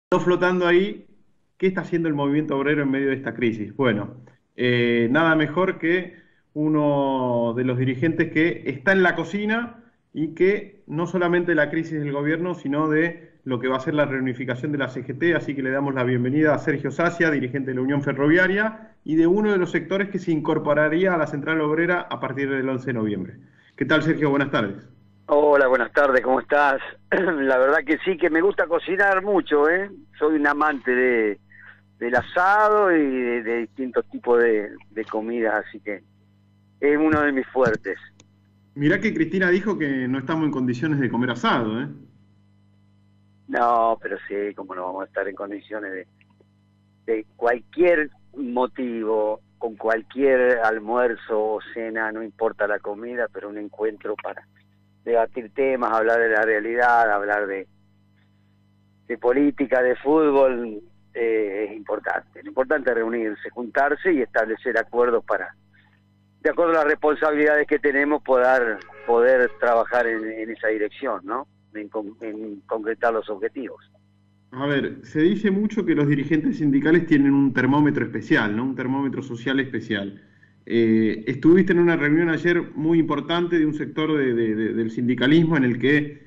Quedó flotando ahí, ¿qué está haciendo el movimiento obrero en medio de esta crisis? Bueno, nada mejor que uno de los dirigentes que está en la cocina y que no solamente de la crisis del gobierno, sino de lo que va a ser la reunificación de la CGT, así que le damos la bienvenida a Sergio Sacia, dirigente de la Unión Ferroviaria, y de uno de los sectores que se incorporaría a la Central Obrera a partir del 11 de noviembre. ¿Qué tal, Sergio? Buenas tardes. Hola, buenas tardes, ¿cómo estás? La verdad que sí, que me gusta cocinar mucho, ¿eh? Soy un amante del asado y de distintos tipos de comidas, así que es uno de mis fuertes. Mirá que Cristina dijo que no estamos en condiciones de comer asado, ¿eh? No, pero sí, como no vamos a estar en condiciones de cualquier motivo, con cualquier almuerzo o cena, no importa la comida, pero un encuentro para debatir temas, hablar de la realidad, hablar de política, de fútbol, es importante. Lo importante es reunirse, juntarse y establecer acuerdos para, de acuerdo a las responsabilidades que tenemos, poder trabajar en esa dirección, ¿no? En concretar los objetivos. A ver, se dice mucho que los dirigentes sindicales tienen un termómetro especial, ¿no? Un termómetro social especial. Estuviste en una reunión ayer muy importante de un sector del sindicalismo en el que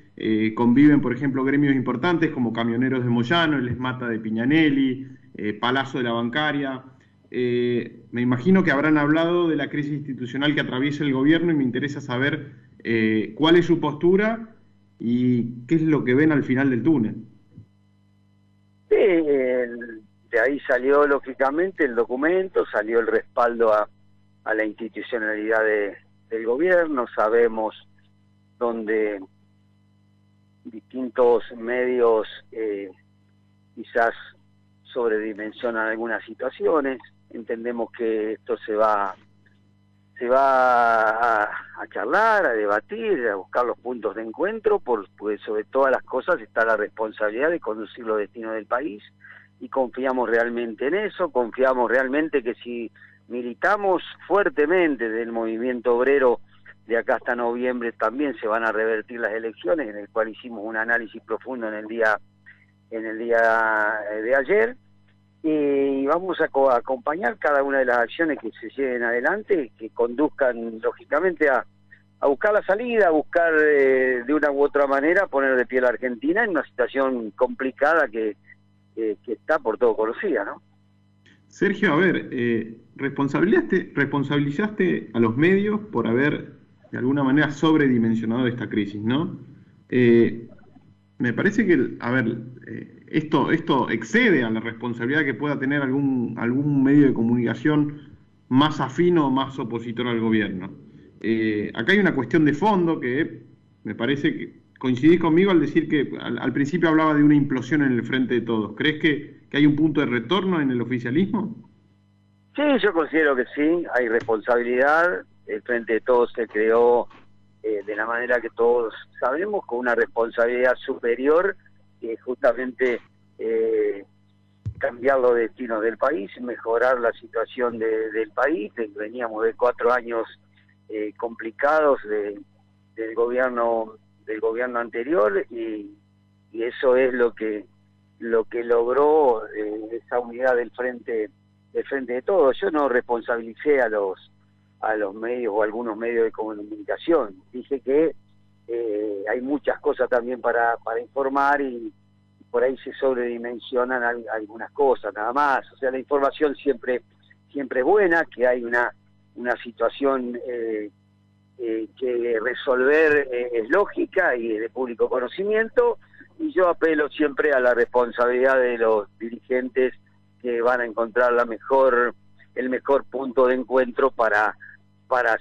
conviven, por ejemplo, gremios importantes como Camioneros de Moyano, el ESMATA de Piñanelli, Palazzo de la Bancaria. Me imagino que habrán hablado de la crisis institucional que atraviesa el gobierno y me interesa saber cuál es su postura y qué es lo que ven al final del túnel. Sí, de ahí salió lógicamente el documento, salió el respaldo a la institucionalidad del gobierno, sabemos dónde distintos medios quizás sobredimensionan algunas situaciones. Entendemos que esto se va a charlar, a debatir, a buscar los puntos de encuentro, porque sobre todas las cosas está la responsabilidad de conducir los destinos del país, y confiamos realmente en eso, confiamos realmente que si militamos fuertemente del movimiento obrero de acá hasta noviembre también se van a revertir las elecciones, en el cual hicimos un análisis profundo en el día de ayer, y vamos a acompañar cada una de las acciones que se lleven adelante, que conduzcan lógicamente a buscar la salida, a buscar de una u otra manera poner de pie a la Argentina en una situación complicada que está por todo conocida, ¿no? Sergio, a ver, responsabilizaste a los medios por haber de alguna manera sobredimensionado esta crisis, ¿no? Eh, Me parece que, a ver, esto excede a la responsabilidad que pueda tener algún medio de comunicación más afín o más opositor al gobierno. Acá hay una cuestión de fondo que me parece que coincidís conmigo al decir que al principio hablaba de una implosión en el frente de todos. ¿Crees que hay un punto de retorno en el oficialismo? Sí, yo considero que sí, hay responsabilidad, el Frente de Todos se creó de la manera que todos sabemos, con una responsabilidad superior, que es justamente cambiar los destinos del país, mejorar la situación del país. Veníamos de 4 años complicados del gobierno anterior, y eso es lo que logró esa unidad del frente de todos. Yo no responsabilicé a los medios o a algunos medios de comunicación. Dije que hay muchas cosas también para informar, y por ahí se sobredimensionan algunas cosas, nada más. O sea, la información siempre es buena, que hay una situación que resolver es lógica y es de público conocimiento, y yo apelo siempre a la responsabilidad de los dirigentes, que van a encontrar el mejor punto de encuentro para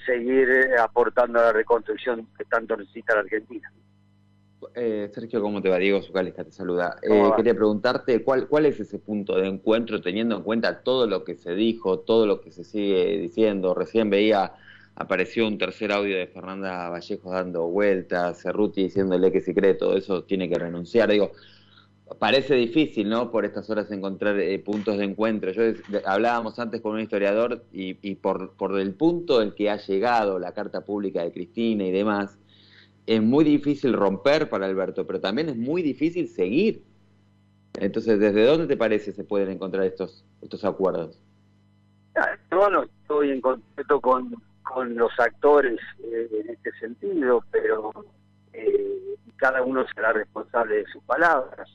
seguir aportando a la reconstrucción que tanto necesita la Argentina. Sergio, ¿cómo te va? Diego Zucalista te saluda. ¿Cómo va? Quería preguntarte cuál es ese punto de encuentro, teniendo en cuenta todo lo que se dijo, todo lo que se sigue diciendo. Recién apareció un tercer audio de Fernanda Vallejos dando vueltas, Cerruti diciéndole que si cree todo eso tiene que renunciar. Digo, parece difícil, ¿no? Por estas horas encontrar puntos de encuentro. Hablábamos antes con un historiador y por el punto en que ha llegado la carta pública de Cristina y demás, es muy difícil romper para Alberto, pero también es muy difícil seguir. Entonces, ¿desde dónde te parece se pueden encontrar estos acuerdos? Yo no estoy en contacto con los actores en este sentido, pero cada uno será responsable de sus palabras.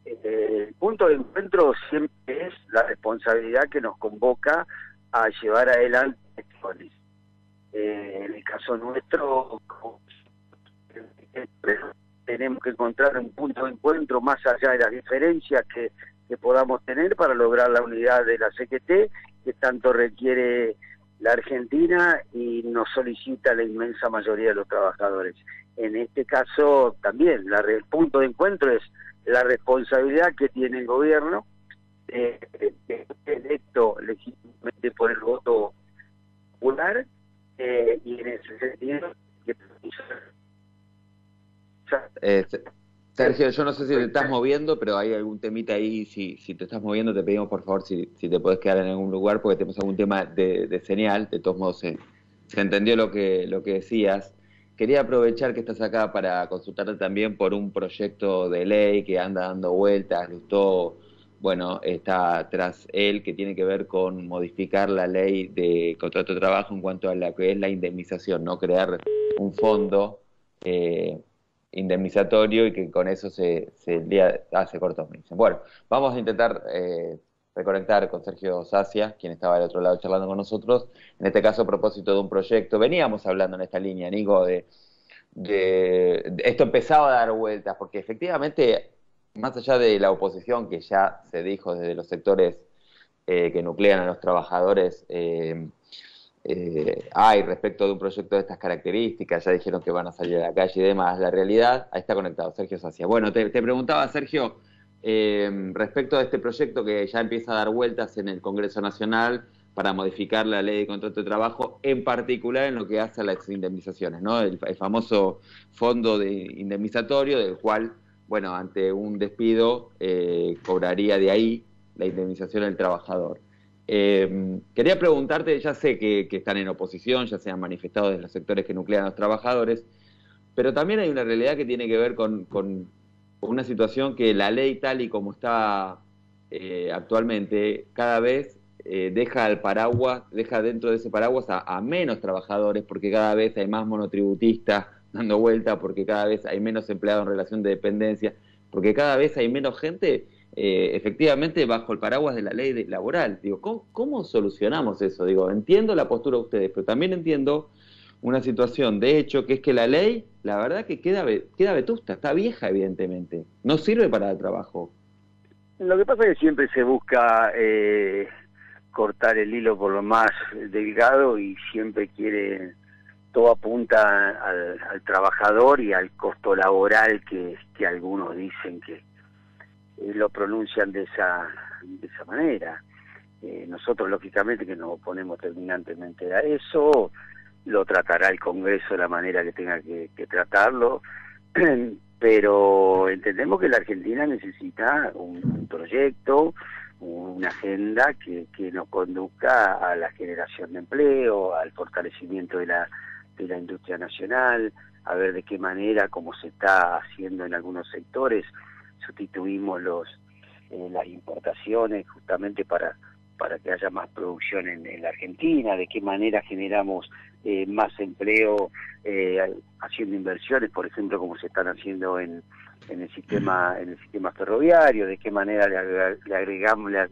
El punto de encuentro siempre es la responsabilidad que nos convoca a llevar adelante acciones. En el caso nuestro, tenemos que encontrar un punto de encuentro más allá de las diferencias que podamos tener para lograr la unidad de la CGT, que tanto requiere la Argentina y nos solicita la inmensa mayoría de los trabajadores. En este caso también el punto de encuentro es la responsabilidad que tiene el gobierno, electo legítimamente por el voto popular, y en ese sentido Sergio, yo no sé si te estás moviendo, pero hay algún temita ahí. Si te estás moviendo, te pedimos por favor si te podés quedar en algún lugar, porque tenemos algún tema de señal. De todos modos, se entendió lo que decías. Quería aprovechar que estás acá para consultarte también por un proyecto de ley que anda dando vueltas. Lustó, bueno, está tras él, que tiene que ver con modificar la ley de contrato de trabajo en cuanto a lo que es la indemnización, ¿no? Crear un fondo indemnizatorio y que con eso se cortó, me dicen. Bueno, vamos a intentar reconectar con Sergio Sacia, quien estaba del otro lado charlando con nosotros, en este caso a propósito de un proyecto. Veníamos hablando en esta línea, Nico, de esto empezaba a dar vueltas, porque efectivamente, más allá de la oposición que ya se dijo desde los sectores que nuclean a los trabajadores, hay respecto de un proyecto de estas características, ya dijeron que van a salir a la calle y demás, la realidad, ahí está conectado Sergio Sacia. Bueno, te preguntaba, Sergio, respecto a este proyecto que ya empieza a dar vueltas en el Congreso Nacional para modificar la ley de contrato de trabajo, en particular en lo que hace a las indemnizaciones, ¿no? El famoso fondo indemnizatorio, del cual, bueno, ante un despido cobraría de ahí la indemnización del trabajador. Quería preguntarte, ya sé que están en oposición, ya se han manifestado desde los sectores que nuclean a los trabajadores, pero también hay una realidad que tiene que ver con una situación que la ley tal y como está actualmente, cada vez deja dentro de ese paraguas a menos trabajadores, porque cada vez hay más monotributistas dando vuelta, porque cada vez hay menos empleados en relación de dependencia, porque cada vez hay menos gente efectivamente bajo el paraguas de la ley laboral. Digo, ¿cómo solucionamos eso? Digo, entiendo la postura de ustedes, pero también entiendo una situación de hecho, que es que la ley, la verdad que queda vetusta, está vieja evidentemente, no sirve para el trabajo. Lo que pasa es que siempre se busca cortar el hilo por lo más delgado y siempre todo apunta al trabajador y al costo laboral que algunos dicen que lo pronuncian de esa manera. Nosotros lógicamente que nos oponemos terminantemente a eso, lo tratará el Congreso de la manera que tenga que tratarlo, pero entendemos que la Argentina necesita un proyecto, una agenda que nos conduzca a la generación de empleo, al fortalecimiento de la industria nacional, a ver de qué manera, como se está haciendo en algunos sectores, sustituimos las importaciones justamente para que haya más producción en la Argentina, de qué manera generamos más empleo haciendo inversiones, por ejemplo, como se están haciendo en el sistema ferroviario, de qué manera le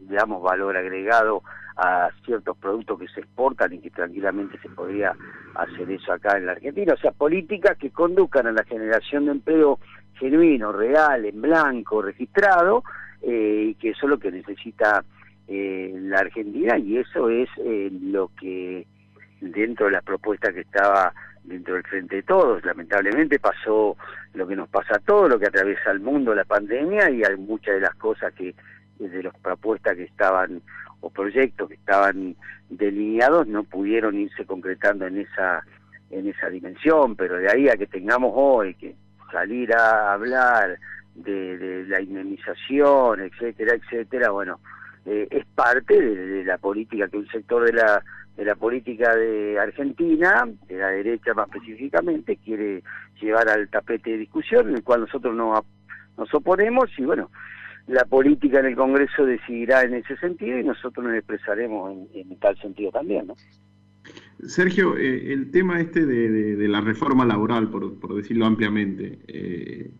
damos valor agregado a ciertos productos que se exportan y que tranquilamente se podría hacer eso acá en la Argentina. O sea, políticas que conduzcan a la generación de empleo genuino, real, en blanco, registrado, y que eso es lo que necesita la Argentina, y eso es lo que dentro de las propuestas que estaba dentro del Frente de Todos. Lamentablemente pasó lo que nos pasa a todos, lo que atraviesa el mundo, la pandemia, y hay muchas de las cosas que de las propuestas que estaban o proyectos que estaban delineados no pudieron irse concretando en esa dimensión, pero de ahí a que tengamos hoy que salir a hablar de la indemnización, etcétera, bueno, es parte de la política que un sector de la política de Argentina, de la derecha más específicamente, quiere llevar al tapete de discusión, en el cual nosotros nos oponemos, y bueno, la política en el Congreso decidirá en ese sentido y nosotros nos expresaremos en tal sentido también, ¿no? Sergio, el tema este de la reforma laboral, por decirlo ampliamente,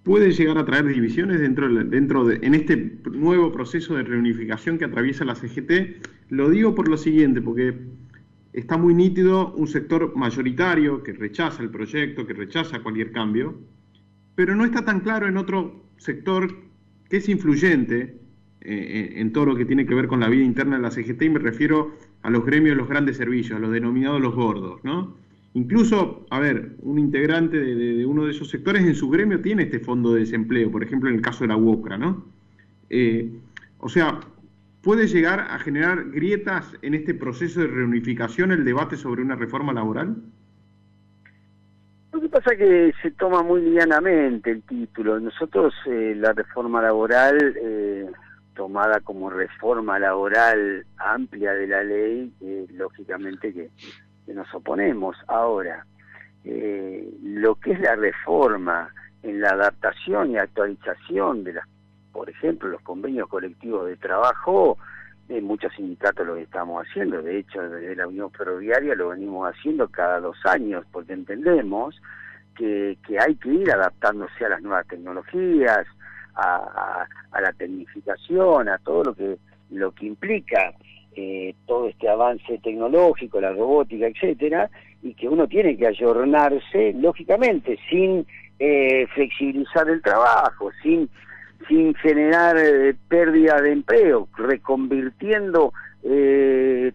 ¿puede llegar a traer divisiones en este nuevo proceso de reunificación que atraviesa la CGT? Lo digo por lo siguiente, porque está muy nítido un sector mayoritario que rechaza el proyecto, que rechaza cualquier cambio, pero no está tan claro en otro sector que es influyente en todo lo que tiene que ver con la vida interna de la CGT, y me refiero a los gremios de los grandes servicios, a los denominados los gordos, ¿no? Incluso, a ver, un integrante de uno de esos sectores en su gremio tiene este fondo de desempleo, por ejemplo en el caso de la UOCRA, ¿no? O sea, ¿puede llegar a generar grietas en este proceso de reunificación el debate sobre una reforma laboral? Lo que pasa es que se toma muy livianamente el título. Nosotros la reforma laboral, tomada como reforma laboral amplia de la ley, lógicamente que nos oponemos. Ahora, lo que es la reforma en la adaptación y actualización de por ejemplo, los convenios colectivos de trabajo, muchos sindicatos lo estamos haciendo. De hecho, desde la Unión Ferroviaria lo venimos haciendo cada 2 años, porque entendemos que hay que ir adaptándose a las nuevas tecnologías, a la tecnificación, a todo lo que implica todo este avance tecnológico, la robótica, etcétera, y que uno tiene que ayornarse, lógicamente, sin flexibilizar el trabajo, sin generar pérdida de empleo, reconvirtiendo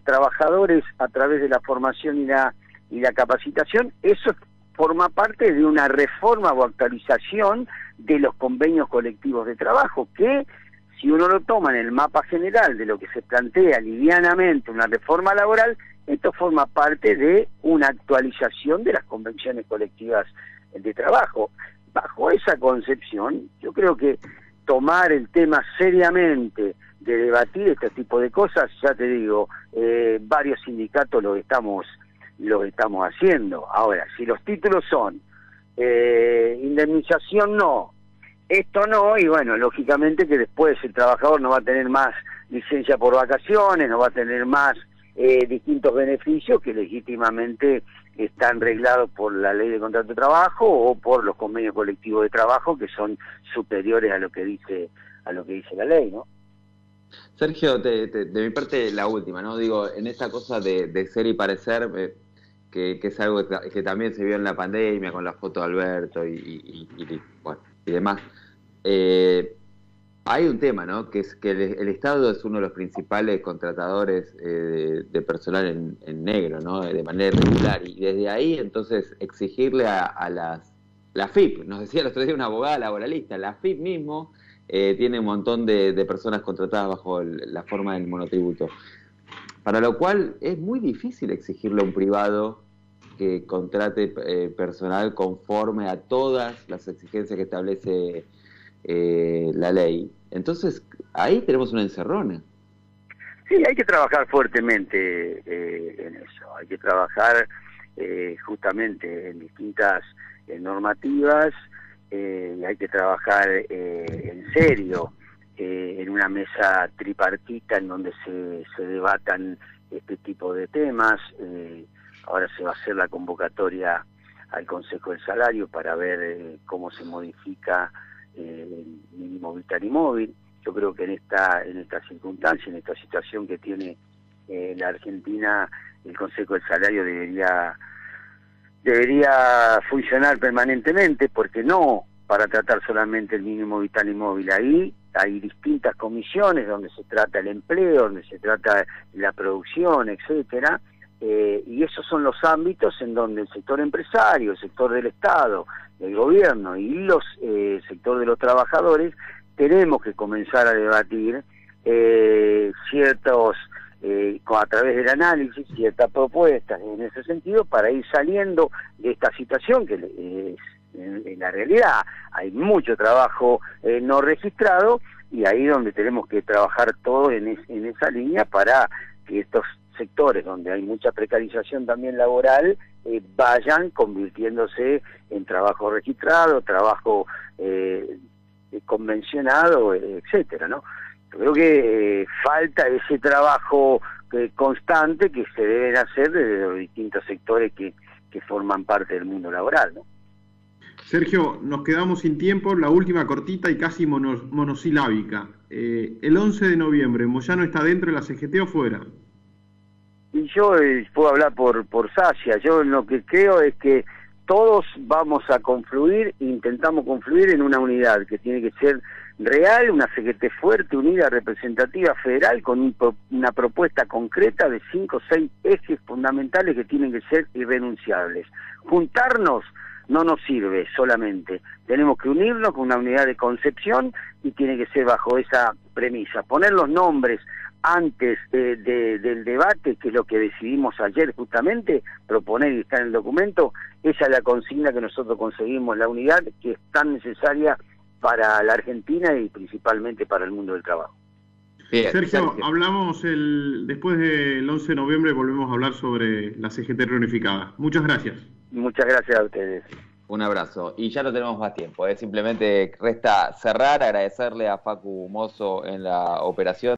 trabajadores a través de la formación y la capacitación. Eso forma parte de una reforma o actualización de los convenios colectivos de trabajo, que si uno lo toma en el mapa general de lo que se plantea livianamente una reforma laboral, esto forma parte de una actualización de las convenciones colectivas de trabajo. Bajo esa concepción, yo creo que tomar el tema seriamente, de debatir este tipo de cosas, ya te digo, varios sindicatos lo estamos haciendo. Ahora, si los títulos son indemnización no, esto no, y bueno, lógicamente que después el trabajador no va a tener más licencia por vacaciones, no va a tener más distintos beneficios que legítimamente están reglados por la ley de contrato de trabajo o por los convenios colectivos de trabajo, que son superiores a lo que dice la ley, ¿no? Sergio, de mi parte la última, ¿no? Digo, en esta cosa de ser y parecer, que es algo que también se vio en la pandemia con la foto de Alberto y demás. Hay un tema, ¿no? Que es que el Estado es uno de los principales contratadores de personal en negro, ¿no? De manera irregular. Y desde ahí, entonces, exigirle a la AFIP, nos decía el otro día una abogada laboralista, la AFIP mismo tiene un montón de personas contratadas bajo la forma del monotributo. Para lo cual es muy difícil exigirle a un privado que contrate personal conforme a todas las exigencias que establece la ley. Entonces, ahí tenemos una encerrona. Sí, hay que trabajar fuertemente en eso. Hay que trabajar justamente en distintas normativas, hay que trabajar en serio en una mesa tripartita en donde se debatan este tipo de temas. Ahora se va a hacer la convocatoria al Consejo del Salario para ver cómo se modifica el mínimo vital y móvil. Yo creo que en esta circunstancia, en esta situación que tiene la Argentina, el Consejo del Salario debería funcionar permanentemente, porque no para tratar solamente el mínimo vital y móvil. Ahí hay distintas comisiones donde se trata el empleo, donde se trata la producción, etcétera, y esos son los ámbitos en donde el sector empresario, el sector del Estado, el gobierno y los sector de los trabajadores tenemos que comenzar a debatir a través del análisis, ciertas propuestas en ese sentido para ir saliendo de esta situación que en la realidad hay mucho trabajo no registrado, y ahí donde tenemos que trabajar todos en esa línea para que estos sectores donde hay mucha precarización también laboral vayan convirtiéndose en trabajo registrado, trabajo convencionado, etcétera, ¿no? Yo creo que falta ese trabajo constante que se deben hacer desde los distintos sectores que forman parte del mundo laboral, ¿no? Sergio, nos quedamos sin tiempo, la última cortita y casi monosilábica. El 11 de noviembre, ¿Moyano está dentro de la CGT o fuera? Y yo puedo hablar por Sacia. Yo lo que creo es que todos vamos a confluir, intentamos confluir en una unidad que tiene que ser real, una CGT fuerte, unida, representativa, federal, con una propuesta concreta de 5 o 6 ejes fundamentales que tienen que ser irrenunciables. Juntarnos no nos sirve solamente, tenemos que unirnos con una unidad de concepción y tiene que ser bajo esa premisa. Poner los nombres antes del debate, que es lo que decidimos ayer justamente, proponer y está en el documento, esa es la consigna que nosotros conseguimos, la unidad que es tan necesaria para la Argentina y principalmente para el mundo del trabajo. Bien, Sergio, hablamos después del 11 de noviembre, volvemos a hablar sobre la CGT reunificada. Muchas gracias. Muchas gracias a ustedes. Un abrazo. Y ya no tenemos más tiempo, simplemente resta cerrar, agradecerle a Facu Mozo en la operación.